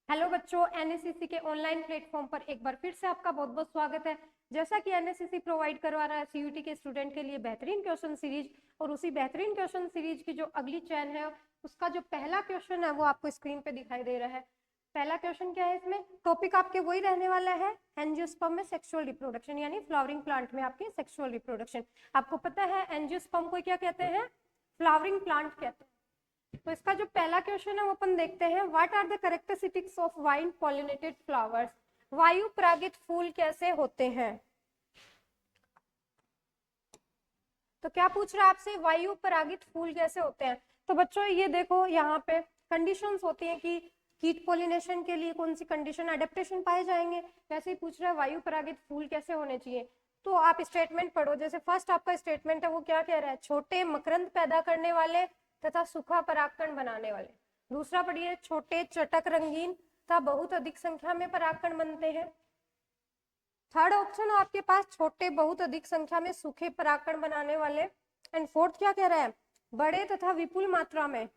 Hello बच्चों, एनएससीसी के online platform पर एक बार फिर से आपका बहुत बहुत स्वागत है। जैसा कि एनएससीसी प्रोवाइड करवा रहा है सीयूटी के स्टूडेंट के लिए बेहतरीन क्वेश्चन सीरीज, और उसी बेहतरीन क्वेश्चन सीरीज की जो अगली चैन है उसका जो पहला क्वेश्चन है वो आपको स्क्रीन पे दिखाई दे रहा है। पहला क्वेश्चन क्या है, इसमें टॉपिक आपके वही रहने वाला है, एंजियोस्पर्म में सेक्सुअल रिप्रोडक्शन, यानी फ्लावरिंग प्लांट में आपके सेक्सुअल रिप्रोडक्शन। आपको पता है एंजियोस्पर्म को क्या कहते हैं? फ्लावरिंग प्लांट कहते हैं। तो इसका जो पहला क्वेश्चन है वो अपन देखते हैं, what are the characteristics of wind pollinated flowers? वायु परागित फूल कैसे होते हैं? तो क्या पूछ रहा है आपसे, वायु परागित फूल कैसे होते हैं? तो बच्चों ये देखो, यहाँ पे कंडीशंस होती हैं कि कीट पॉलिनेशन के लिए कौन सी कंडीशन एडेप्टेशन पाए जाएंगे। वैसे ही पूछ रहा है वायु परागित फूल कैसे होने चाहिए। तो आप स्टेटमेंट पढ़ो। जैसे फर्स्ट आपका स्टेटमेंट है वो क्या कह रहा है, छोटे मकरंद पैदा करने वाले तथा सूखा परागकण बनाने वाले। दूसरा पढ़िए, छोटे चटक रंगीन तथा बहुत अधिक संख्या में परागकण बनते हैं। थर्ड ऑप्शन है आपके पास, छोटे बहुत अधिक संख्या में सूखे परागकण बनाने वाले। एंड फोर्थ क्या कह रहा है, बड़े तथा विपुल मात्रा में,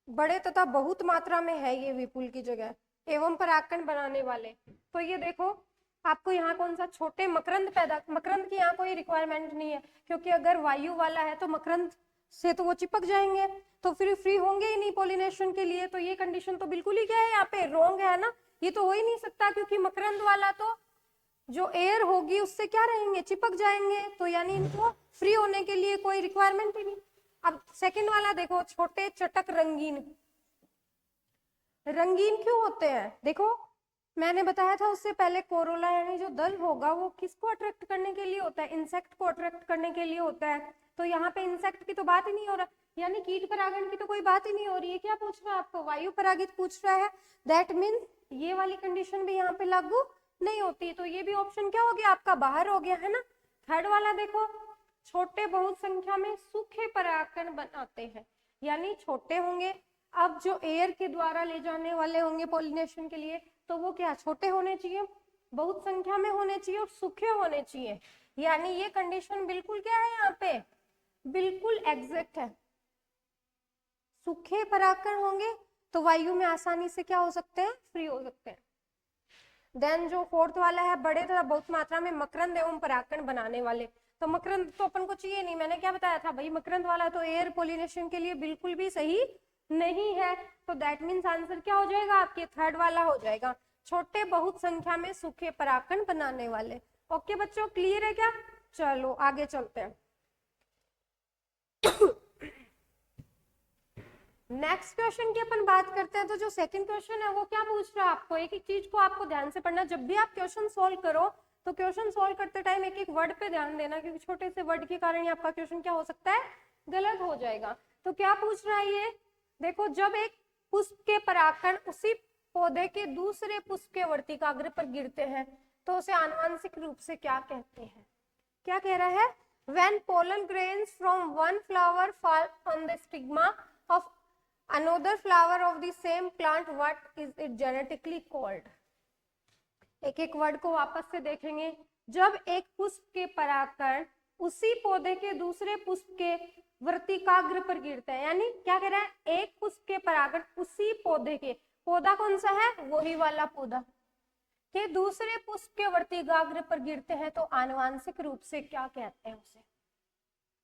बड़े तथा बहुत मात्रा में है ये विपुल की जगह, एवं परागकण बनाने वाले। तो ये देखो आपको यहाँ कौन सा, छोटे मकरंद पैदा, मकरंद की यहाँ कोई रिक्वायरमेंट नहीं है, क्योंकि अगर वायु वाला है तो मकरंद से तो वो चिपक जाएंगे, तो फिर फ्री होंगे ही नहीं पॉलिनेशन के लिए। तो ये कंडीशन तो बिल्कुल ही क्या है, यहाँ पे रॉन्ग है ना, ये तो हो ही नहीं सकता, क्योंकि मकरंद वाला तो जो एयर होगी उससे क्या रहेंगे, चिपक जाएंगे, तो यानी इनको फ्री होने के लिए कोई रिक्वायरमेंट ही नहीं। अब सेकंड वाला देखो, छोटे चटक रंगीन। रंगीन क्यों होते हैं? देखो मैंने बताया था उससे पहले, कोरोला यानी जो दल होगा वो किसको अट्रैक्ट करने के लिए होता है, इंसेक्ट को अट्रैक्ट करने के लिए होता है। तो यहाँ पे इंसेक्ट की तो बात ही नहीं हो रहा, यानी कीट परागण की तो कोई बात ही नहीं हो रही है। क्या पूछ रहा है आपको, वायु परागित पूछ रहा है। दैट मीन्स ये वाली कंडीशन भी यहाँ पे लागू नहीं होती। तो ये भी ऑप्शन क्या हो गया आपका, बाहर हो गया है ना। थर्ड वाला देखो, छोटे बहुत संख्या में सूखे परागकण बनाते हैं, यानी छोटे होंगे। अब जो एयर के द्वारा ले जाने वाले होंगे पॉलिनेशन के लिए, तो वो क्या छोटे होने चाहिए, बहुत संख्या में होने चाहिए और सूखे होने चाहिए। यानी ये कंडीशन बिल्कुल क्या है यहाँ पे, बिल्कुल एग्जैक्ट है। सूखे परागकण होंगे तो वायु में आसानी से क्या हो सकते हैं, फ्री हो सकते हैं। देन जो फोर्थ वाला है, बड़े तथा बहुत मात्रा में मकरंद एवं परागकण बनाने वाले। तो मकरंद तो अपन को चाहिए नहीं, मैंने क्या बताया था भाई, मकरंद वाला तो एयर पॉलिनेशन के लिए बिल्कुल भी सही नहीं है। तो दैट मीन्स आंसर क्या हो जाएगा आपके, थर्ड वाला हो जाएगा, छोटे बहुत संख्या में सूखे परागकण बनाने वाले। ओके बच्चों, क्लियर है क्या? चलो आगे चलते हैं। नेक्स्ट क्वेश्चन की अपन बात करते हैं। तो जो सेकंड क्वेश्चन है वो क्या पूछ रहा है आपको, एक एक चीज को आपको ध्यान से पढ़ना। जब भी आप क्वेश्चन सॉल्व करो तो क्वेश्चन सॉल्व करते टाइम एक एक वर्ड पे ध्यान देना, क्योंकि छोटे से वर्ड के कारण ही आपका क्वेश्चन क्या हो सकता है, गलत हो जाएगा। तो क्या पूछ रहा है ये, देखो जब एक पुष्प के परागकण उसी पौधे के दूसरे पुष्प के वर्तिकाग्र पर गिरते हैं तो उसे आनुवंशिक रूप से क्या कहते हैं? क्या कह रहा है, when pollen grains from one flower fall on the stigma of another flower of the same plant, what is it genetically called? एक एक वर्ड को वापस से देखेंगे। जब एक पुष्प के परागकण उसी पौधे के दूसरे पुष्प के वर्तिकाग्र पर गिरते हैं, यानी क्या कह रहा है, एक पुष्प के परागकण उसी पौधे के, पौधा कौन सा है, वही वाला पौधा के दूसरे पुष्प के वर्तिकाग्र पर गिरते हैं तो आनुवांशिक रूप से क्या कहते हैं उसे।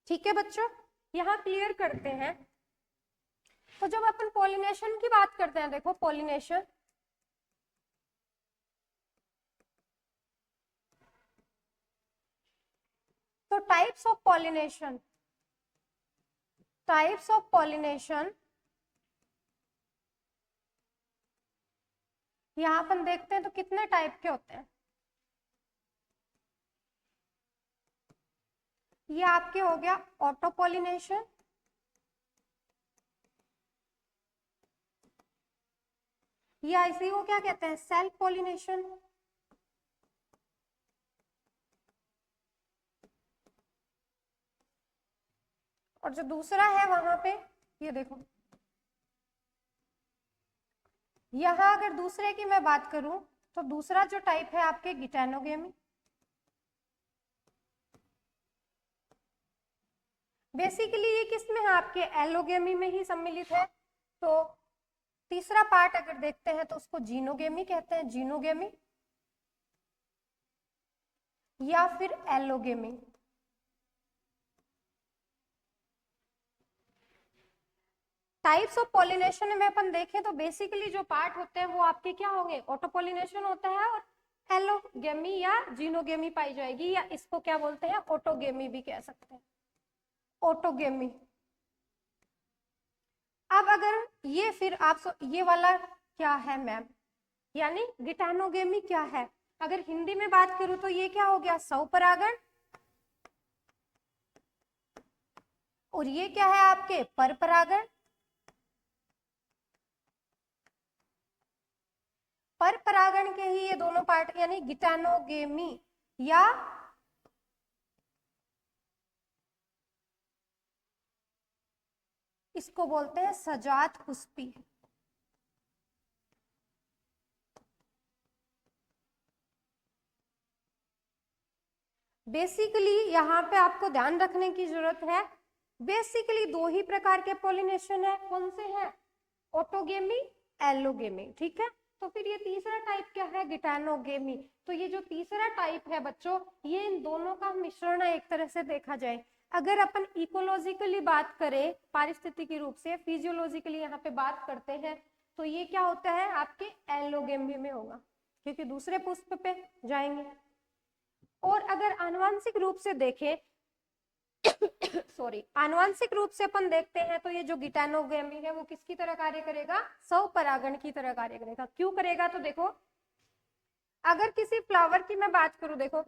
ठीक है बच्चों, यहाँ क्लियर करते हैं। तो जब अपन पॉलिनेशन की बात करते हैं, देखो पॉलिनेशन, तो types of pollination, types of pollination यहाँ अपन देखते हैं तो कितने टाइप के होते हैं। ये आपके हो गया ऑटो पॉलिनेशन, या इसी को क्या कहते हैं, सेल्फ पॉलिनेशन। और जो दूसरा है वहां पे, ये देखो यहाँ अगर दूसरे की मैं बात करूं तो दूसरा जो टाइप है आपके गिटैनोगेमी। बेसिकली ये किस में है, आपके एलोगेमी में ही सम्मिलित है। तो तीसरा पार्ट अगर देखते हैं तो उसको जीनोगेमी कहते हैं, जीनोगेमी या फिर एलोगेमी। टाइप्स ऑफ पॉलिनेशन में अपन देखें तो बेसिकली जो पार्ट होते हैं वो आपके क्या होंगे, ऑटोपोलिनेशन होता है और एलोगेमी या जीनोगेमी पाई जाएगी, या इसको क्या बोलते हैं, ऑटोगेमी भी कह सकते हैं, ऑटोगेमी। अब अगर ये फिर आप ये वाला क्या है मैम, यानी गिटानोगेमी क्या है, अगर हिंदी में बात करूं तो ये क्या हो गया, स्वपरागण, और ये क्या है आपके परपरागण। परपरागण के ही ये दोनों पार्ट यानी गिटानोगेमी या इसको बोलते हैं सजात पुष्पी। बेसिकली यहाँ पे आपको ध्यान रखने की जरूरत है, बेसिकली दो ही प्रकार के पॉलिनेशन है, कौन से हैं, ऑटोगेमी, एलोगेमी, ठीक है। तो फिर ये तीसरा टाइप क्या है, गिटानोगेमी। तो ये जो तीसरा टाइप है बच्चों, ये इन दोनों का मिश्रण है एक तरह से देखा जाए। अगर अपन इकोलॉजिकली बात करें, पारिस्थितिकी रूप से, फिजियोलॉजिकली यहाँ पे बात करते हैं, तो ये क्या होता है आपके एलोगेमी में होगा, क्योंकि दूसरे पुष्प पे जाएंगे। और अगर आनुवंशिक रूप से देखें सॉरी, आनुवंशिक रूप से अपन देखते हैं तो ये जो गिटानोगेमी है वो किसकी तरह कार्य करेगा, स्वपरागण की तरह कार्य करेगा। क्यों करेगा, तो देखो अगर किसी फ्लावर की मैं बात करूं, देखो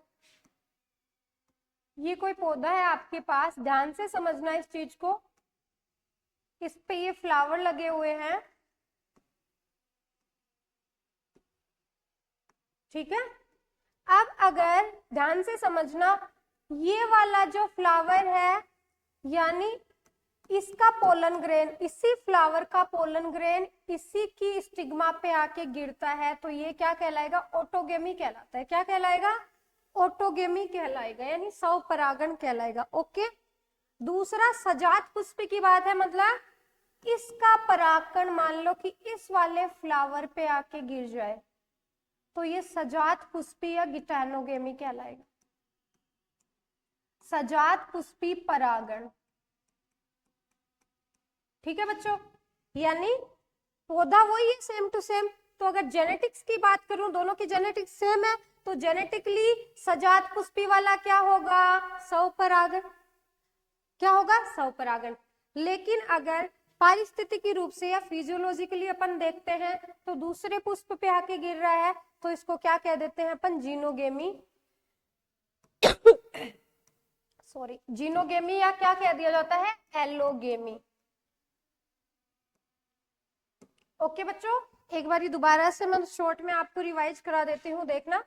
ये कोई पौधा है आपके पास, ध्यान से समझना इस चीज को, इस पे ये फ्लावर लगे हुए हैं, ठीक है। अब अगर ध्यान से समझना, ये वाला जो फ्लावर है यानी इसका पोलन ग्रेन, इसी फ्लावर का पोलन ग्रेन इसी की स्टिग्मा पे आके गिरता है, तो ये क्या कहलाएगा, ऑटोगेमी कहलाता है। क्या कहलाएगा, ऑटोगेमी कहलाएगा, यानी स्वपरागण कहलाएगा। ओके। दूसरा सजात पुष्प की बात है, मतलब इसका परागकण मान लो कि इस वाले फ्लावर पे आके गिर जाए, तो ये सजात पुष्पी या गिटानोगेमी कहलाएगा, सजात पुष्पी परागण, ठीक है बच्चों। यानी पौधा वही है, सेम टू सेम। तो अगर जेनेटिक्स की बात करूं, दोनों की जेनेटिक्स सेम है, तो जेनेटिकली सजात पुष्पी वाला क्या होगा, स्वपरागण, क्या होगा, स्वपरागण। लेकिन अगर पारिस्थितिकी रूप से या फिजियोलॉजिकली अपन देखते हैं तो दूसरे पुष्प पे आके गिर रहा है, तो इसको क्या कह देते हैं अपन, जीनोगेमी सॉरी, जीनोगेमी या क्या कह दिया जाता है, एलोगेमी। ओके बच्चों, एक बार दोबारा से मैं शॉर्ट में आपको रिवाइज करा देती हूँ, देखना।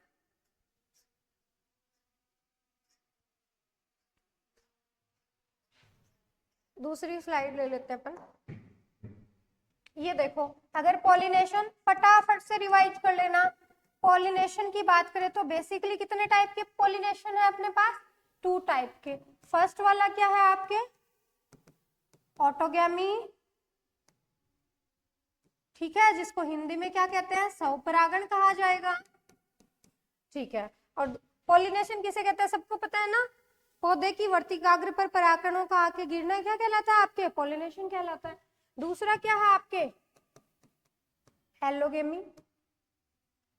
दूसरी स्लाइड ले लेते हैं अपन। ये देखो, अगर पॉलिनेशन, फटाफट से रिवाइज कर लेना। पॉलिनेशन की बात करें तो बेसिकली कितने टाइप के पॉलिनेशन है अपने पास, 2 टाइप के। फर्स्ट वाला क्या है आपके, ऑटोगेमी, ठीक है, जिसको हिंदी में क्या कहते हैं, स्वपरागण कहा जाएगा, ठीक है। और पॉलिनेशन किसे कहते हैं, सबको पता है ना, पौधे की वर्तिकाग्र पर परागकणों का आके गिरना क्या कहलाता है आपके, पॉलिनेशन कहलाता है। दूसरा क्या है आपके, एलोगेमी,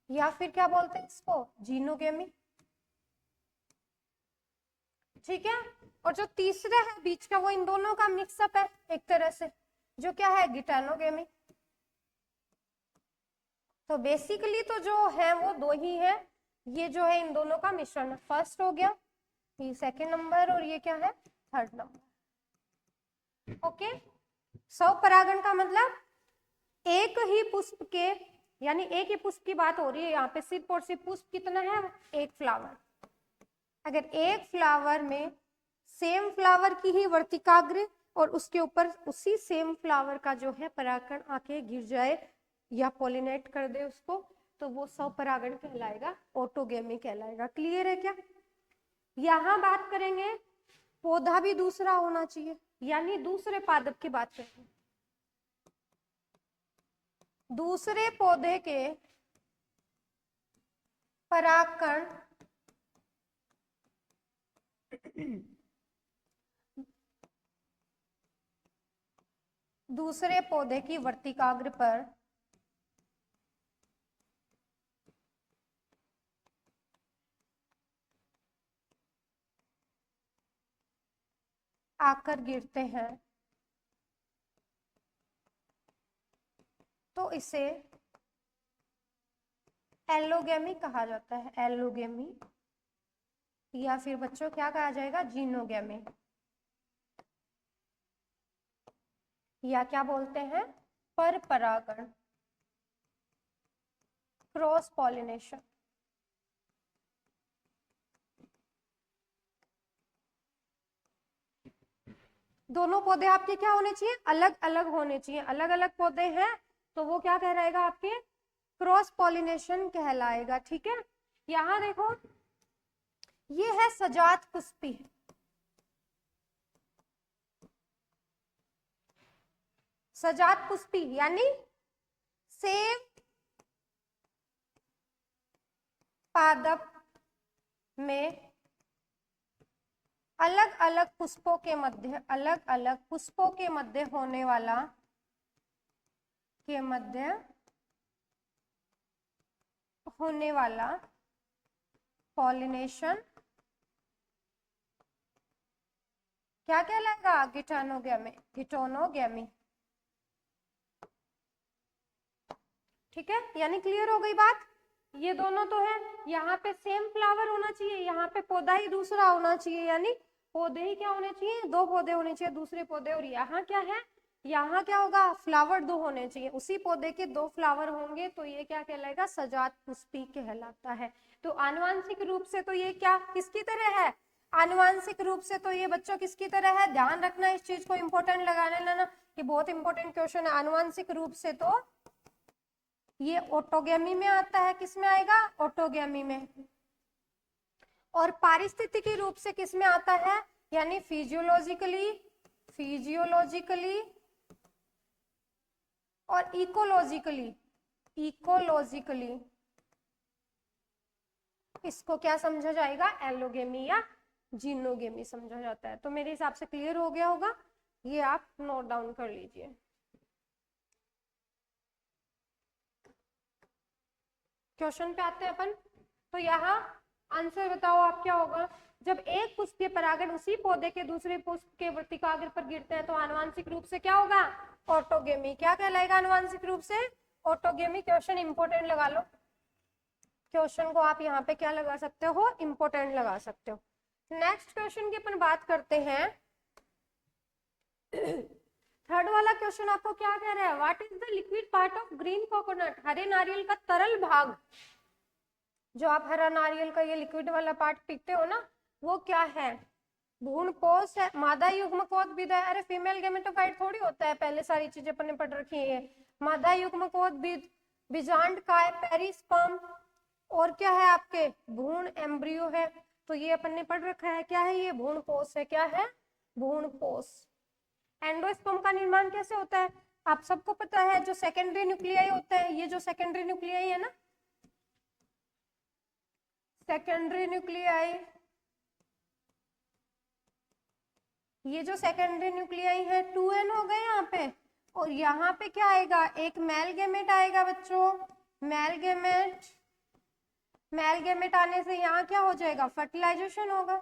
या फिर क्या बोलते हैं इसको, जीनोगेमी, ठीक है। और जो तीसरा है बीच का, वो इन दोनों का मिक्सअप है एक तरह से, जो क्या है, गिटानोगेमी। तो बेसिकली तो जो है वो दो ही है, ये जो है इन दोनों का मिश्रण, फर्स्ट हो गया, ये सेकंड नंबर, और ये क्या है, थर्ड नंबर। ओके। स्वपरागण का मतलब एक ही पुष्प के, यानी एक ही पुष्प की बात हो रही है यहाँ पे, सिर्फ और सिर्फ पुष्प कितना है, एक फ्लावर। अगर एक फ्लावर में सेम फ्लावर की ही वर्तिकाग्र और उसके ऊपर उसी सेम फ्लावर का जो है परागकण आके गिर जाए या पॉलिनेट कर दे उसको, तो वो स्वपरागण कहलाएगा, ऑटोगेमी कहलाएगा। क्लियर है क्या। यहाँ बात करेंगे, पौधा भी दूसरा होना चाहिए, यानी दूसरे पादप की बात करेंगे। दूसरे पौधे के परागकण दूसरे पौधे की वर्तिकाग्र पर आकर गिरते हैं तो इसे एलोगेमी कहा जाता है। एलोगेमी या फिर बच्चों क्या कहा जाएगा, जीनोगेमी, या क्या बोलते हैं, पर परागण, क्रॉस पॉलिनेशन। दोनों पौधे आपके क्या होने चाहिए, अलग अलग होने चाहिए। अलग अलग पौधे हैं तो वो क्या कहलाएगा, आपके क्रॉस पॉलिनेशन कहलाएगा। ठीक है, यहां देखो ये है सजात पुष्पी। सजात पुष्पी यानी सेम पादप में अलग अलग पुष्पों के मध्य, अलग अलग पुष्पों के मध्य होने वाला, के मध्य होने वाला पॉलिनेशन क्या कहलाएगा, गिटोनोगेमी। गिटोनोगेमी। ठीक है, यानी क्लियर हो गई बात। ये दोनों तो है, यहाँ पे सेम फ्लावर होना चाहिए, यहाँ पे पौधा ही दूसरा होना चाहिए, यानी पौधे ही क्या होने चाहिए, दो पौधे होने चाहिए, दूसरे पौधे। और यहाँ क्या है, यहाँ क्या होगा, फ्लावर दो होने चाहिए, उसी पौधे के दो फ्लावर होंगे तो ये क्या कहलाएगा, सजात पुष्पी कहलाता है। तो आनुवांशिक रूप से तो ये क्या किसकी तरह है, आनुवांशिक रूप से तो ये बच्चों किसकी तरह है, ध्यान रखना इस चीज को, इंपॉर्टेंट लगाने लेना, ये बहुत इंपॉर्टेंट क्वेश्चन है। आनुवांशिक रूप से तो ये ऑटोगेमी में आता है, किस में आएगा, ऑटोगेमी में। और पारिस्थितिकी रूप से किस में आता है, यानी फिजियोलॉजिकली, फिजियोलॉजिकली और इकोलॉजिकली, इकोलॉजिकली इसको क्या समझा जाएगा, एलोगेमी या जीनोगेमी समझा जाता है। तो मेरे हिसाब से क्लियर हो गया होगा, ये आप नोट डाउन कर लीजिए। क्वेश्चन पे आते हैं अपन। तो यहाँ आंसर बताओ आप क्या होगा, जब एक पुष्पीय परागण उसी पौधे के दूसरे पुष्प के वर्तिकाग्र पर गिरते हैं तो आनुवांशिक रूप से क्या होगा, ऑटोगेमी। क्या कहलाएगा आनुवांशिक रूप से, ऑटोगेमी। क्वेश्चन इंपोर्टेंट लगा लो, क्वेश्चन को आप यहाँ पे क्या लगा सकते हो, इंपोर्टेंट लगा सकते हो। नेक्स्ट क्वेश्चन की अपन बात करते हैं। थर्ड वाला क्वेश्चन आपको क्या कह रहा है, what is the liquid part of green coconut, हरे नारियल का तरल भाग। जो आप हरा नारियल का ये लिक्विड वाला पार्ट पीते हो ना, वो क्या है, भ्रूणपोष है, मादा युग्मकोद बीज है। अरे फीमेल गेमेटोफाइट थोड़ी होता है, पहले सारी चीजें अपन ने पढ़ रखी है। मादा युग्मकोद बीज, बीजांड काय, पेरिस्पर्म, और क्या है आपके भ्रूण एम्ब्रियो है। तो ये अपन ने पढ़ रखा है, क्या है ये, भ्रूणपोष है। क्या है, भ्रूणपोष। एंडोस्पर्म का निर्माण कैसे होता है, आप सबको पता है, जो सेकेंडरी न्यूक्लियाई होता है, ये जो सेकेंडरी न्यूक्लियाई है ना, सेकेंडरी न्यूक्लियाई, ये जो सेकेंडरी न्यूक्लियाई है 2n हो गए यहाँ पे, और यहाँ पे क्या आएगा, एक मेल गैमेट आएगा बच्चों, मेल गैमेट। मेल गैमेट आने से यहाँ क्या हो जाएगा, फर्टिलाइजेशन होगा।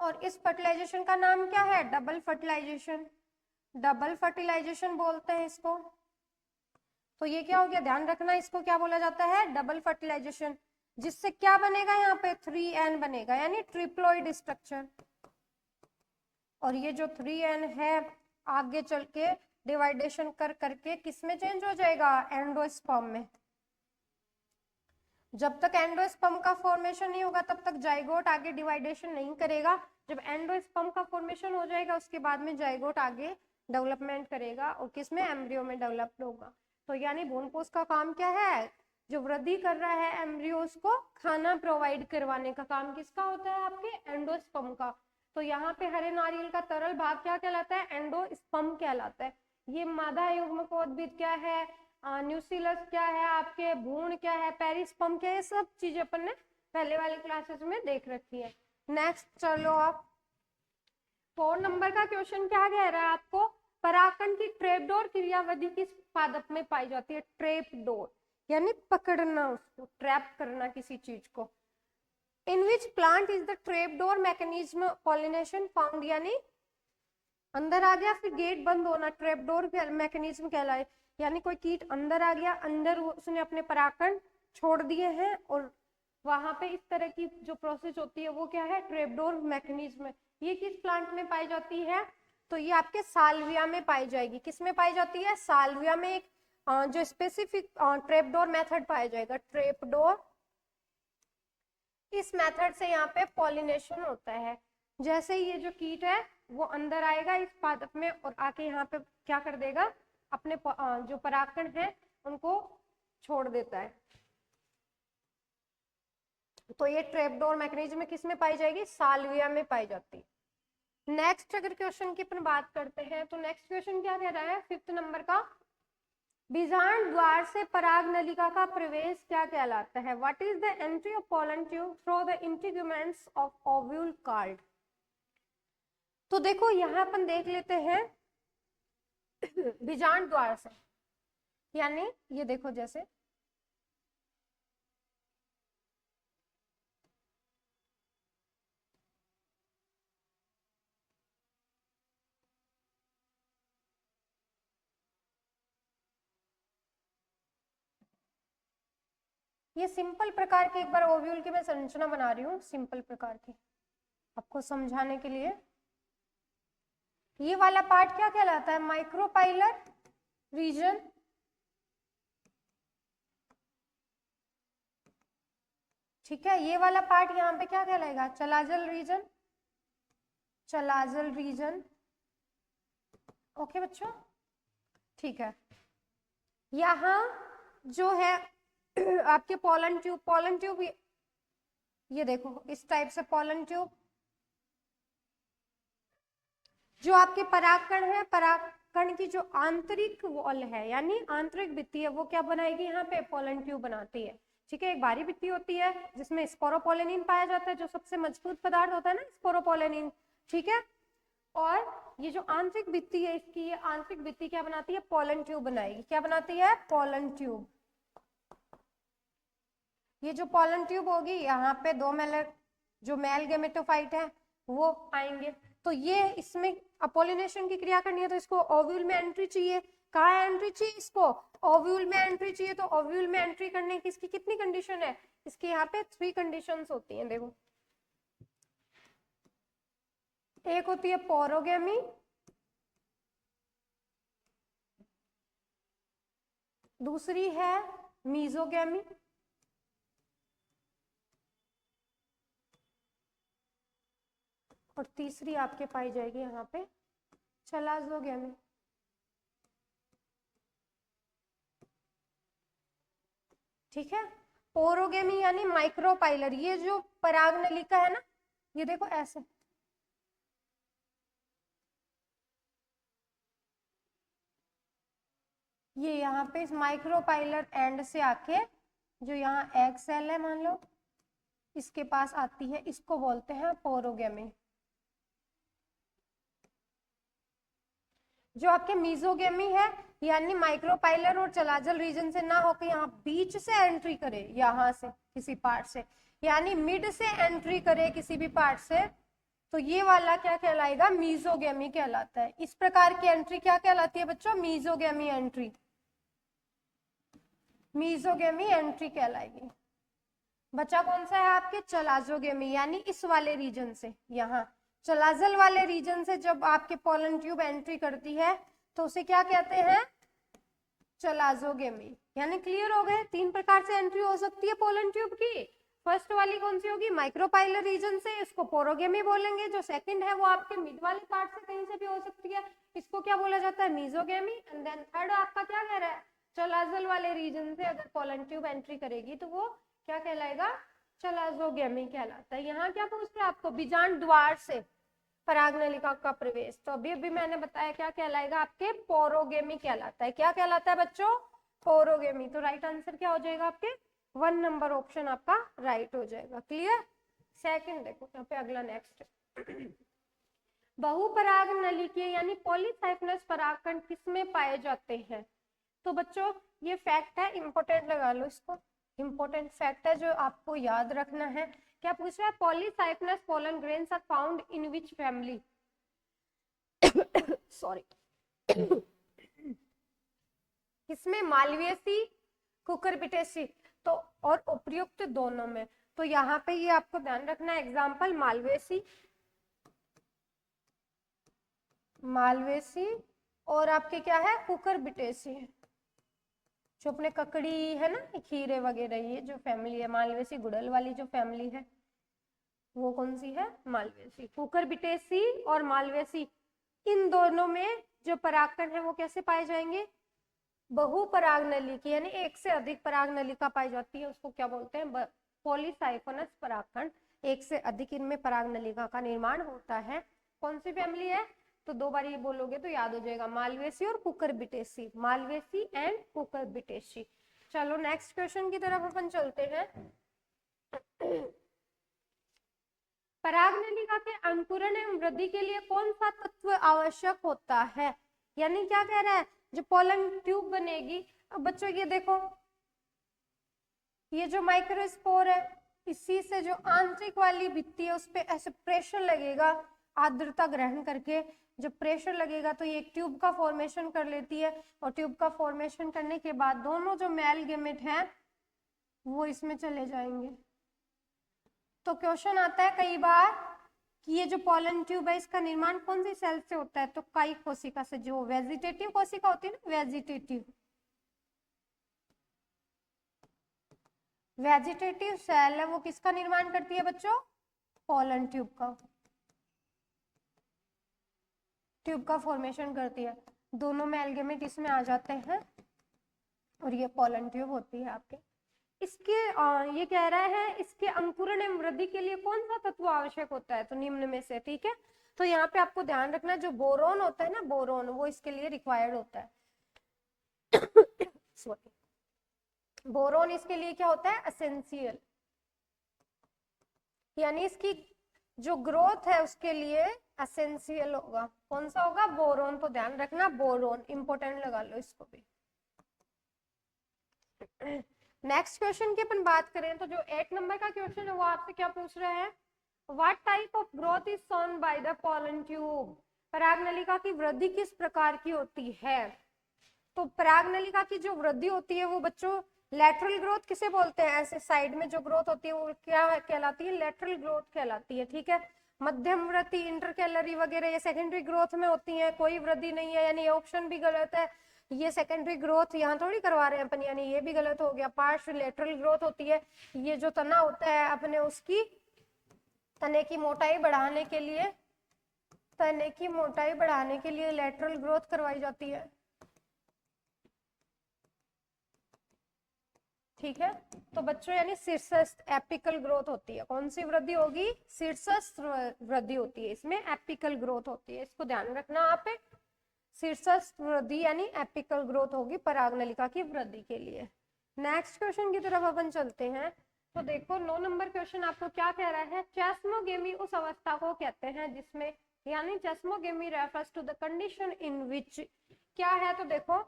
और इस फर्टिलाइजेशन का नाम क्या है, डबल फर्टिलाइजेशन। डबल फर्टिलाइजेशन बोलते हैं इसको। तो ये क्या हो गया, ध्यान रखना, इसको क्या बोला जाता है, डबल फर्टिलाइजेशन। जिससे क्या बनेगा यहाँ पे 3n बनेगा, यानी ट्रिप्लोइड स्ट्रक्चर। और ये जो 3n है आगे चल के डिवाइडेशन कर करके किस में चेंज हो जाएगा, एंडोस्पर्म में। जब तक एंडोस्पर्म का फॉर्मेशन नहीं होगा तब तक जाइगोट आगे डिवाइडेशन नहीं करेगा। जब एंडोस्पर्म का फॉर्मेशन हो जाएगा उसके बाद में जाइगोट आगे डेवलपमेंट करेगा और किसमें, एम्ब्रियो में डेवलप होगा। तो यानी भ्रूणपोष का काम क्या है, जो वृद्धि कर रहा है एम्ब्रियोस को खाना प्रोवाइड करवाने का काम किसका होता है, आपके एंडोस्पर्म का। तो यहाँ पे हरे नारियल का तरल भाग क्या कहलाता है, एंडोस्पर्म कहलाता है। ये मादा युग्मकोद्भिद क्या है, न्यूसिलस क्या है, आपके भ्रूण क्या है, पेरिस्पर्म क्या है, सब चीजें अपन ने पहले वाली क्लासेस में देख रखी है। नेक्स्ट चलो आप 4 नंबर का क्वेश्चन क्या कह रहा है आपको, परागकण की ट्रैपडोर क्रियाविधि किस पादप में पाई जाती है। ट्रैपडोर यानी पकड़ना, उसको ट्रैप करना किसी चीज को। In which plant is the trapdoor mechanism pollination found, यानी अंदर आ गया फिर गेट बंद होना, ट्रैपडोर मैकेनिज्म कहलाए। यानी कोई कीट अंदर आ गया, अंदर उसने अपने परागकण छोड़ दिए हैं और वहां पे इस तरह की जो प्रोसेस होती है वो क्या है, ट्रैपडोर मैकेनिज्म। ये किस प्लांट में पाई जाती है, तो ये आपके साल्विया में पाई जाएगी। किस में पाई जाती है, साल्विया में एक जो स्पेसिफिक ट्रैपडोर मेथड पाया जाएगा, ट्रैपडोर। इस मेथड से यहाँ पे पॉलिनेशन होता है। जैसे ही ये जो कीट है वो अंदर आएगा इस पादप में और आके यहाँ पे क्या कर देगा, अपने जो परागकण है उनको छोड़ देता है। तो ये ट्रैपडोर मैकेनिज्म किस में पाई जाएगी, साल्विया में पाई जाती है। नेक्स्ट अगर क्वेश्चन की अपन बात करते हैं तो नेक्स्ट क्वेश्चन क्या कह रहा है 5th नंबर का, बीजांड द्वार से पराग नलिका का प्रवेश क्या कहलाता है। What is the entry of pollen tube through the integuments of ovule card. तो देखो यहाँ अपन देख लेते हैं बीजांड द्वार से, यानी ये देखो जैसे ये सिंपल प्रकार के, एक बार ओव्यूल की मैं संरचना बना रही हूँ सिंपल प्रकार की आपको समझाने के लिए। ये वाला पार्ट क्या कहलाता है, माइक्रोपाइलर रीजन। ठीक है, ये वाला पार्ट यहाँ पे क्या कहलाएगा, चलाजल रीजन, चलाजल रीजन। ओके बच्चों, ठीक है। यहाँ जो है आपके पोलन ट्यूब, पोलन ट्यूब ये देखो इस टाइप से पोलन ट्यूब। जो आपके परागकण है, परागकण की जो आंतरिक वॉल है यानी आंतरिक भित्ति है वो क्या बनाएगी, यहाँ पे पोलन ट्यूब बनाती है। ठीक है, एक बाहरी भित्ति होती है जिसमें स्पोरोपोलेनिन पाया जाता है, जो सबसे मजबूत पदार्थ होता है ना स्पोरोपोलेनिन। ठीक है, और ये जो आंतरिक भित्ति है इसकी, ये आंतरिक भित्ति क्या बनाती है, पोलन ट्यूब बनाएगी। क्या बनाती है, पोलन ट्यूब। ये जो पोलन ट्यूब होगी यहाँ पे दो जो मेल गेमेटोफाइट है वो आएंगे। तो ये इसमें पोलिनेशन की क्रिया करनी है तो इसको ओव्यूल में एंट्री चाहिए। कहाँ एंट्री चाहिए, इसको ओव्यूल में एंट्री चाहिए। तो ओव्यूल में एंट्री करने की इसकी कितनी कंडीशन है, इसकी यहाँ पे 3 कंडीशंस होती हैं। देखो, एक होती है पोरोगेमी, दूसरी है मीजोगेमी, और तीसरी आपके पाई जाएगी यहाँ पे चलाजोगेमी। ठीक है, पोरोगेमी यानी माइक्रोपाइलर। ये जो पराग नलिका है ना, ये देखो ऐसे, ये यहाँ पे इस माइक्रोपाइलर एंड से आके जो यहाँ एग सेल है मान लो, इसके पास आती है, इसको बोलते हैं पोरोगेमी। जो आपके मीजोगेमी है यानी माइक्रोपाइलर और चलाजल रीजन से ना होकर यहाँ बीच से एंट्री करे, यहाँ से किसी पार्ट से, यानी मिड से एंट्री करे किसी भी पार्ट से, तो ये वाला क्या कहलाएगा, मीजोगेमी कहलाता है। इस प्रकार की एंट्री क्या कहलाती है बच्चों, मीजोगेमी एंट्री, मीजोगेमी एंट्री कहलाएगी। बचा कौन सा है आपके, चलाजोगेमी, यानी इस वाले रीजन से, यहाँ चलाजल वाले रीजन से जब आपके पोलन ट्यूब एंट्री करती है तो उसे क्या कहते हैं, चलाजोगेमी। यानी क्लियर हो गए, 3 प्रकार से एंट्री हो सकती है पोलन ट्यूब की। फर्स्ट वाली कौन सी होगी, माइक्रोपाइलर रीजन से, इसको पोरोगेमी बोलेंगे। जो सेकंड है वो आपके मिड वाले पार्ट से कहीं से भी हो सकती है, इसको क्या बोला जाता है, मीजोगेमी। एंड देन थर्ड आपका क्या कह रहा है, चलाजल वाले रीजन से अगर पोलन ट्यूब एंट्री करेगी तो वो क्या कहलाएगा, चलाजोगेमी कहलाता है। यहाँ क्या पूछ रहे हैं आपको, बीजांड द्वार से, परागनलिका का प्रवेश। तो अभी अभी मैंने बताया क्या कहलाएगा, आपके पोरोगेमी कहलाता है। क्या कहलाता है बच्चों, पोरोगेमी। तो राइट आंसर क्या हो जाएगा आपके, 1 नंबर ऑप्शन आपका राइट हो जाएगा। क्लियर। सेकंड देखो यहाँ पे अगला नेक्स्ट, बहुपराग नलिकीय यानी पॉलीसाइफनस परागकण किसमें पाए जाते हैं। तो बच्चों ये फैक्ट है, इंपॉर्टेंट लगा लो इसको, इंपॉर्टेंट फैक्ट है जो आपको याद रखना है। क्या पूछ रहा है, polysiphonous pollen grains are found in which family, sorry किसमें, मालवेसी, कुकुरबिटेसी, तो और उपयुक्त दोनों में। तो यहाँ पे ये आपको ध्यान रखना है, एग्जाम्पल मालवेसी, मालवेसी और आपके क्या है, कुकुरबिटेसी, जो अपने ककड़ी है ना, खीरे वगैरह, ये जो फैमिली है मालवेसी गुड़हल वाली जो फैमिली है वो कौन सी है, मालवेसी। कुकुरबिटेसी और मालवेसी, इन दोनों में जो परागकण है वो कैसे पाए जाएंगे, बहुपरागनलिकी यानी एक से अधिक परागनलिका पाई जाती है, उसको क्या बोलते हैं, पॉलीसाइफनस परागकण। एक से अधिक इनमें परागनलिका का निर्माण होता है। कौन सी फैमिली है, तो 2 बार ये बोलोगे तो याद हो जाएगा, मालवेसी और कुकुरबिटेसी, मालवेसी एंड कुकुरबिटेसी। चलो नेक्स्ट क्वेश्चन की तरफ अपन चलते हैं। परागनलिका के अंकुरण एवं वृद्धि के लिए कौन सा तत्व आवश्यक होता है, यानी क्या कह रहा है, जो पोलन ट्यूब बनेगी। अब बच्चों ये देखो, ये जो माइक्रोस्पोर है, इसी से जो आंतरिक वाली भित्ति है उस पे ऐसे प्रेशर लगेगा, आर्द्रता ग्रहण करके जब प्रेशर लगेगा तो ये एक ट्यूब का फॉर्मेशन कर लेती है, और ट्यूब का फॉर्मेशन करने के बाद दोनों जो मेल गेमेट हैं वो इसमें चले जाएंगे। तो क्वेश्चन आता है कई बार कि ये जो पोलन ट्यूब है इसका निर्माण कौन सी सेल से होता है, तो काई कोशिका से, जो वेजिटेटिव कोशिका होती है ना, वेजिटेटिव सेल है वो किसका निर्माण करती है बच्चों, पोलन ट्यूब का फॉर्मेशन करती है। दोनों में एल्गेमेट इसमें आ जाते हैं और ये पोलन ट्यूब होती है आपके। इसके ये कह रहा है इसके अंकुरण एवं वृद्धि के लिए कौन सा तत्व आवश्यक होता है, तो निम्न में से, ठीक है। तो यहाँ पे आपको ध्यान रखना, जो बोरोन होता है ना, बोरोन, वो इसके लिए रिक्वायर्ड होता है। बोरोन इसके लिए क्या होता है, एसेंशियल, यानी इसकी जो ग्रोथ है उसके लिए एसेंशियल होगा। कौन सा होगा, बोरोन। तो ध्यान रखना, बोरोन इंपॉर्टेंट लगा लो इसको भी। नेक्स्ट क्वेश्चन की अपन बात करें तो जो 8 नंबर का क्वेश्चन है वो आपसे क्या पूछ रहा है, what type of growth is shown by the pollen tube, परागनलिका की वृद्धि किस प्रकार की होती है। तो परागनलिका की जो वृद्धि होती है वो बच्चों लेटरल ग्रोथ किसे बोलते हैं, ऐसे साइड में जो ग्रोथ होती है वो क्या कहलाती है, लेटरल ग्रोथ कहलाती है, ठीक है। मध्यम वृद्धि, इंटरकैलरी वगैरह ये सेकेंडरी ग्रोथ में होती है, कोई वृद्धि नहीं है, यानी ऑप्शन भी गलत है। ये सेकेंडरी ग्रोथ यहाँ थोड़ी करवा रहे हैं अपन, यानी ये भी गलत हो गया। पार्श्व लेटरल ग्रोथ होती है, ये जो तना होता है अपने उसकी तने की मोटाई बढ़ाने के लिए, लेटरल ग्रोथ करवाई जाती है, ठीक है। तो बच्चों यानी शीर्षस्थ एपिकल ग्रोथ होती है। कौन सी वृद्धि होगी, शीर्षस्थ वृद्धि होती है, इसमें एपिकल ग्रोथ होती है, इसको ध्यान रखना आप। शीर्षस्थ वृद्धि यानी एपिकल ग्रोथ होगी परागनलिका की वृद्धि के लिए। नेक्स्ट क्वेश्चन की तरफ अपन चलते हैं। तो देखो 9 नंबर क्वेश्चन आपको क्या कह रहा है, चेस्मोगेमी उस अवस्था को कहते हैं जिसमें, यानी chasmogamy refers to the condition in which, क्या है, तो देखो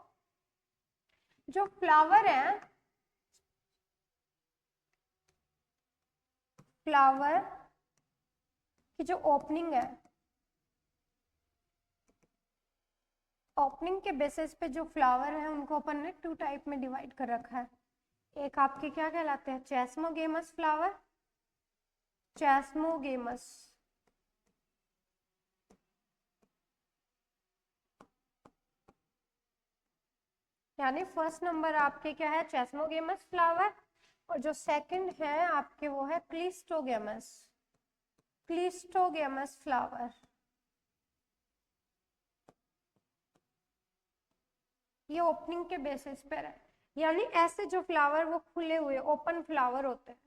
जो फ्लावर है, फ्लावर की जो ओपनिंग है, ओपनिंग के बेसिस पे जो फ्लावर है उनको अपन ने 2 टाइप में डिवाइड कर रखा है। एक आपके क्या कहलाते हैं, चेस्मोगेमस फ्लावर, चेस्मोगेमस, यानी फर्स्ट नंबर आपके क्या है, चेस्मोगेमस फ्लावर, और जो सेकंड है आपके वो है क्लिस्टोगेमस, फ्लावर। ये ओपनिंग के बेसिस पर है, यानी ऐसे जो फ्लावर वो खुले हुए ओपन फ्लावर होते हैं,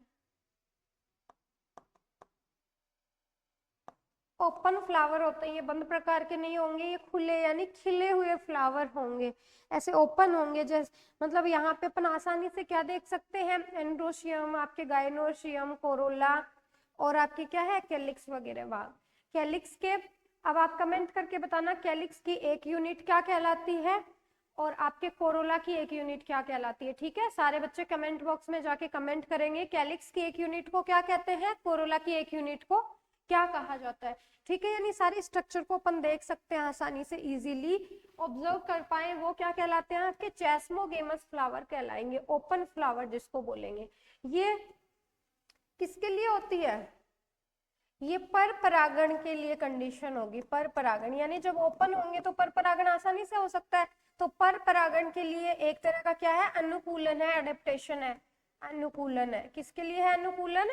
ओपन फ्लावर होते हैं, ये बंद प्रकार के नहीं होंगे, ये खुले यानी खिले हुए फ्लावर होंगे, ऐसे ओपन होंगे। जैसे मतलब यहाँ पे अपन आसानी से क्या देख सकते हैं, एंड्रोशियम, आपके गायनोशियम, कोरोला और आपकी क्या है कैलिक्स वगैरह। वाह, कैलिक्स के अब आप कमेंट करके बताना कैलिक्स की एक यूनिट क्या कहलाती है और आपके कोरोला की एक यूनिट क्या कहलाती है। ठीक है, सारे बच्चे कमेंट बॉक्स में जाके कमेंट करेंगे कैलिक्स की एक यूनिट को क्या कहते हैं, कोरोला की एक यूनिट को क्या कहा जाता है। ठीक है, यानी सारे स्ट्रक्चर को अपन देख सकते हैं आसानी से, इजीली ऑब्जर्व कर पाए, वो क्या कहलाते हैं आपके चेस्मोगेमस फ्लावर कहलाएंगे, ओपन फ्लावर जिसको बोलेंगे। ये किसके लिए होती है, ये पर परागण के लिए कंडीशन होगी, पर परागण यानी जब ओपन होंगे तो पर परागण आसानी से हो सकता है। तो पर परागण के लिए एक तरह का क्या है, अनुकूलन है, अडेप्टेशन है, अनुकूलन है। किसके लिए है अनुकूलन,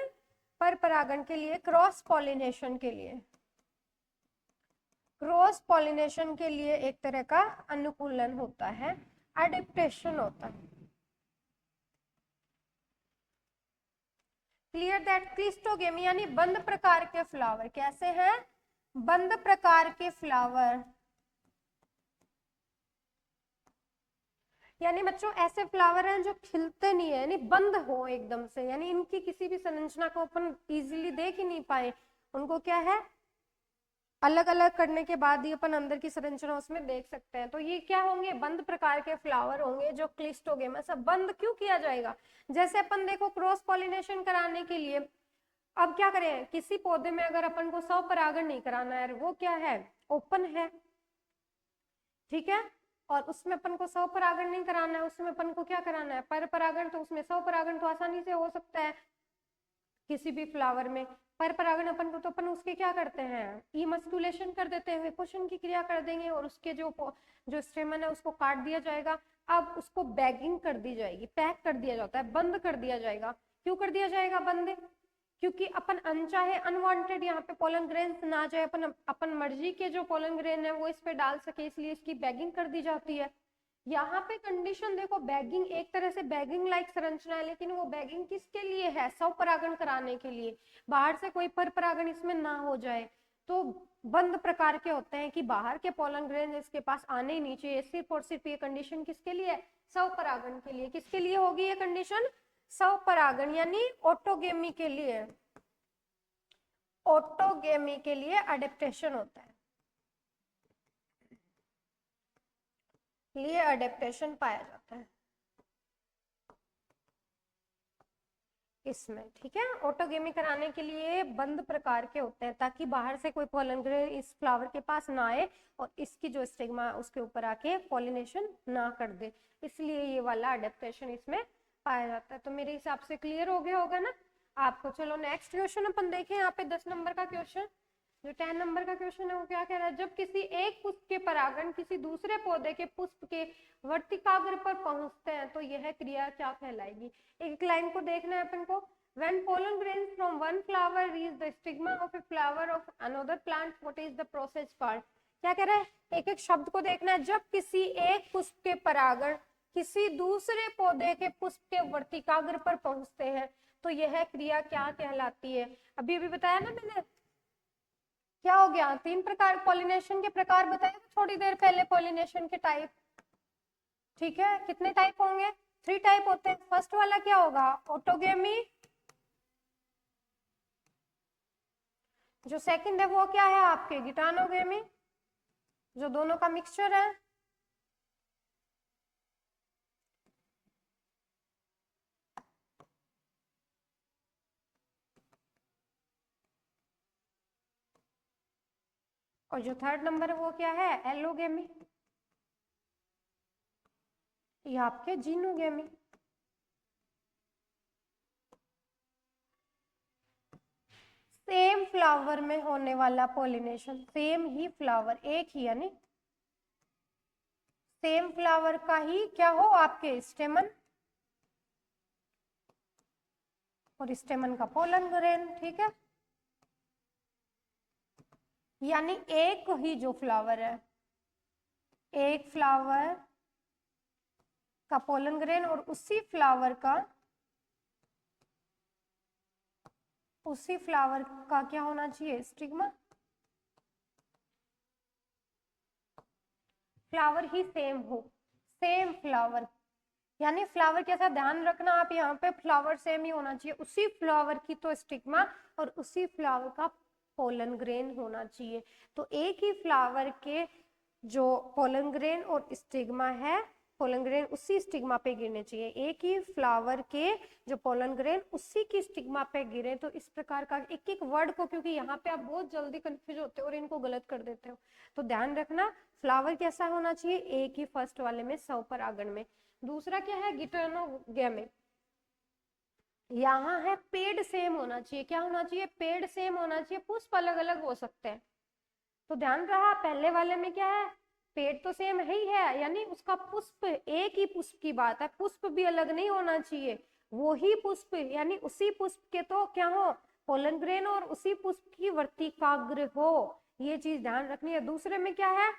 पर परागण के लिए, क्रॉस पॉलिनेशन के लिए, क्रॉस पॉलिनेशन के लिए एक तरह का अनुकूलन होता है, अडेप्टेशन होता है। क्लियर दैट क्लिस्टोगेमी यानी बंद प्रकार के फ्लावर कैसे हैं, बंद प्रकार के फ्लावर यानी बच्चों ऐसे फ्लावर हैं जो खिलते नहीं है, यानी बंद हो एकदम से, यानी इनकी किसी भी संरचना को अपन इजीली देख ही नहीं पाए, उनको क्या है अलग अलग करने के बाद ही अपन अंदर की संरचना उसमें देख सकते हैं। तो ये क्या होंगे, बंद प्रकार के फ्लावर होंगे जो क्लिस्टोगेमस। अब बंद क्यों किया जाएगा, जैसे अपन देखो क्रॉस पॉलिनेशन कराने के लिए अब क्या करें, किसी पौधे में अगर अपन को स्वपरागण नहीं कराना है, वो क्या है ओपन है, ठीक है, और उसमें अपन को स्वपरागण नहीं कराना है, उसमें अपन को क्या कराना है पर परागण, तो उसमें स्वपरागण तो आसानी से हो सकता है किसी भी फ्लावर में। पर परागण अपन को तो अपन उसके क्या करते हैं, इमस्कुलेशन कर देते हैं, विपुषण की क्रिया कर देंगे और उसके जो स्टेमन है उसको काट दिया जाएगा। अब उसको बैगिंग कर दी जाएगी, पैक कर दिया जाता है, बंद कर दिया जाएगा। क्यों कर दिया जाएगा बंद, क्योंकि अपन अनचाहे अनवांटेड यहाँ पे पोलन ग्रेन्स ना जाए, अपन मर्जी के जो पोलन ग्रेन है वो इस पे डाल सके, इसलिए इसकी बैगिंग कर दी जाती है। यहाँ पे कंडीशन देखो, बैगिंग एक तरह से बैगिंग लाइक संरचना है, लेकिन वो बैगिंग किसके लिए है, स्वपरागण कराने के लिए, बाहर से कोई पर परागण इसमें ना हो जाए। तो बंद प्रकार के होते हैं कि बाहर के पोलन ग्रेन इसके पास आने ही नहीं चाहिए, सिर्फ और सिर्फ ये कंडीशन किसके लिए, स्वपरागण के लिए। किसके लिए होगी ये कंडीशन, स्वपरागण यानी ऑटोगेमी के लिए, ऑटोगेमी के लिए अडेप्टेशन होता है, लिए अडेप्टेशन पाया जाता है इसमें। ठीक है, ऑटोगेमी कराने के लिए बंद प्रकार के होते हैं ताकि बाहर से कोई पोलन ग्रेन इस फ्लावर के पास ना आए और इसकी जो स्टिग्मा उसके ऊपर आके पॉलिनेशन ना कर दे, इसलिए ये वाला अडेप्टेशन इसमें पाया जाता है। तो मेरे हिसाब से क्लियर हो गया होगा ना आपको। चलो नेक्स्ट क्वेश्चन अपन देखें, यहाँ पे 10 नंबर का क्वेश्चन, जो 10 नंबर का क्वेश्चन है वो क्या कह रहा है, जब किसी एक पुष्प के परागण किसी दूसरे पौधे के पुष्प के वर्तिकाग्र पर पहुंचते हैं तो यह क्रिया क्या कहलाएगी। एक लाइन को देखना है अपन को, when pollen grains from one flower reach the stigma of a flower of another plant what is the process called। क्या कह रहा है, एक एक शब्द को देखना है, जब किसी एक पुष्प के परागण किसी दूसरे पौधे के पुष्प के वर्तिकाग्र पर पहुंचते हैं तो यह क्रिया क्या कहलाती है। अभी अभी बताया ना मैंने, क्या हो गया, 3 प्रकार पॉलिनेशन के प्रकार बताए थोड़ी देर पहले, पॉलिनेशन के टाइप। ठीक है, कितने टाइप होंगे, 3 टाइप होते हैं। फर्स्ट वाला क्या होगा, ऑटोगेमी, जो सेकंड है वो क्या है आपके गिटानोगेमी, जो दोनों का मिक्सचर है, और जो थर्ड नंबर है वो क्या है एलोगेमी, ये आपके जीनोगेमी। सेम फ्लावर में होने वाला पॉलिनेशन, सेम ही फ्लावर, एक ही यानी सेम फ्लावर का ही क्या हो आपके स्टेमन और स्टेमन का पोलन ग्रेन। ठीक है, यानी एक ही जो फ्लावर है, एक फ्लावर का पोलन ग्रेन और उसी फ्लावर का क्या होना चाहिए स्टिग्मा। फ्लावर ही सेम हो, सेम फ्लावर, यानी फ्लावर कैसा, ध्यान रखना आप यहाँ पे फ्लावर सेम ही होना चाहिए, उसी फ्लावर की तो स्टिग्मा और उसी फ्लावर का पोलन ग्रेन होना चाहिए। तो एक ही फ्लावर के जो पोलन ग्रेन और स्टिग्मा है, पोलन ग्रेन उसी स्टिग्मा पे गिरने चाहिए, एक ही फ्लावर के जो पोलन ग्रेन उसी की स्टिग्मा पे गिरे। तो इस प्रकार का एक एक वर्ड को, क्योंकि यहाँ पे आप बहुत जल्दी कंफ्यूज होते हो और इनको गलत कर देते हो, तो ध्यान रखना फ्लावर कैसा होना चाहिए, एक ही फर्स्ट वाले में स्वपरागण में। दूसरा क्या है, गिटोनोगेमी, यहाँ है पेड़ सेम होना चाहिए, क्या होना चाहिए, पेड़ सेम होना चाहिए, पुष्प अलग अलग हो सकते हैं। तो ध्यान रहा पहले वाले में क्या है, पेड़ तो सेम है ही है, यानी उसका पुष्प एक ही पुष्प की बात है, पुष्प भी अलग नहीं होना चाहिए, वो ही पुष्प यानी उसी पुष्प के तो क्या हो, पोलन ग्रेन और उसी पुष्प की वर्तिकाग्र हो, ये चीज ध्यान रखनी है। दूसरे में क्या है,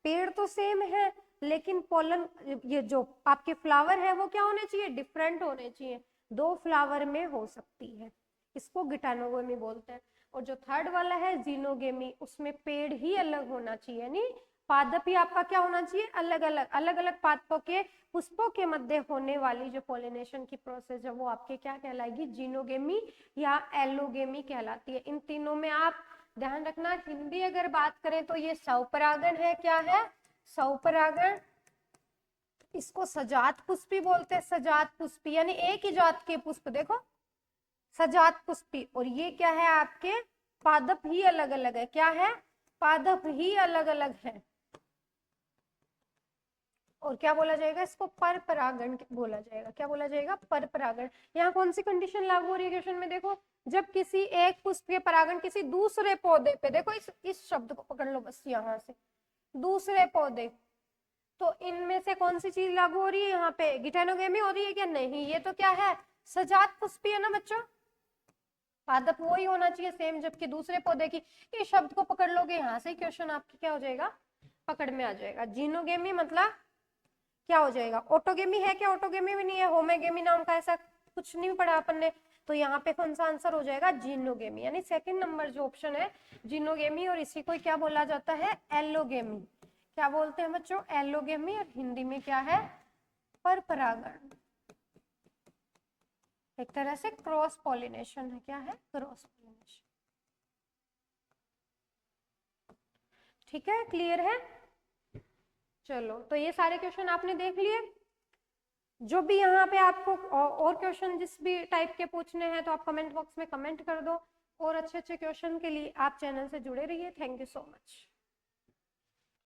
पेड़ तो सेम है लेकिन पोलन, ये जो आपके फ्लावर है वो क्या होने चाहिए, डिफरेंट होने चाहिए, दो फ्लावर में हो सकती है, इसको गिटानोगेमी बोलते हैं। और जो थर्ड वाला है जीनोगेमी, उसमें पेड़ ही अलग होना चाहिए, यानी पादप ही आपका क्या होना चाहिए, अलग अलग पादपों के पुष्पों के मध्य होने वाली जो पोलिनेशन की प्रोसेस है वो आपके क्या कहलाएगी, जीनोगेमी या एलोगेमी कहलाती है। इन तीनों में आप ध्यान रखना, हिंदी अगर बात करें तो ये स्वपरागण है, क्या है, स्वपरागण, इसको सजात पुष्पी बोलते हैं, सजात पुष्पी यानी एक ही जात के पुष्प, देखो सजात पुष्पी। और ये क्या है, आपके पादप ही अलग अलग है, क्या है, पादप ही अलग अलग है। और क्या बोला जाएगा, इसको पर परागण बोला जाएगा, क्या बोला जाएगा, पर परागण। यहाँ कौन सी कंडीशन लागू हो रही है क्वेश्चन में, देखो जब किसी एक पुष्प के परागण किसी दूसरे पौधे पे, देखो इस शब्द को पकड़ लो बस यहाँ से, दूसरे पौधे, तो इनमें से कौन सी चीज लागू हो रही है, यहाँ पे गिटानोगेमी हो रही है क्या, नहीं, ये तो क्या है, सजात पुष्पी है ना बच्चों, पादप वो ही होना चाहिए सेम, जबकि दूसरे पौधे की, इस शब्द को पकड़ लोगे यहाँ से क्वेश्चन आपकी क्या हो जाएगा, पकड़ में आ जाएगा। जीनोगेमी मतलब क्या हो जाएगा, ऑटोगेमी है क्या, ऑटोगेमी भी नहीं है, होमोगेमी नाम का ऐसा कुछ नहीं पढ़ा अपन ने, तो यहाँ पे कौन सा आंसर हो जाएगा, जीनोगेमी, यानी सेकंड नंबर जो ऑप्शन है जीनोगेमी, और इसी को क्या बोला जाता है, एलोगेमी, क्या बोलते हैं बच्चों, एलोगेमी, और हिंदी में क्या है, पर परागण, एक तरह से क्रॉस पॉलिनेशन है, क्या है, क्रॉस पॉलिनेशन। ठीक है, क्लियर है, चलो तो ये सारे क्वेश्चन आपने देख लिए। जो भी यहाँ पे आपको और क्वेश्चन जिस भी टाइप के पूछने हैं तो आप कमेंट बॉक्स में कमेंट कर दो, और अच्छे अच्छे क्वेश्चन के लिए आप चैनल से जुड़े रहिए। Thank you so much.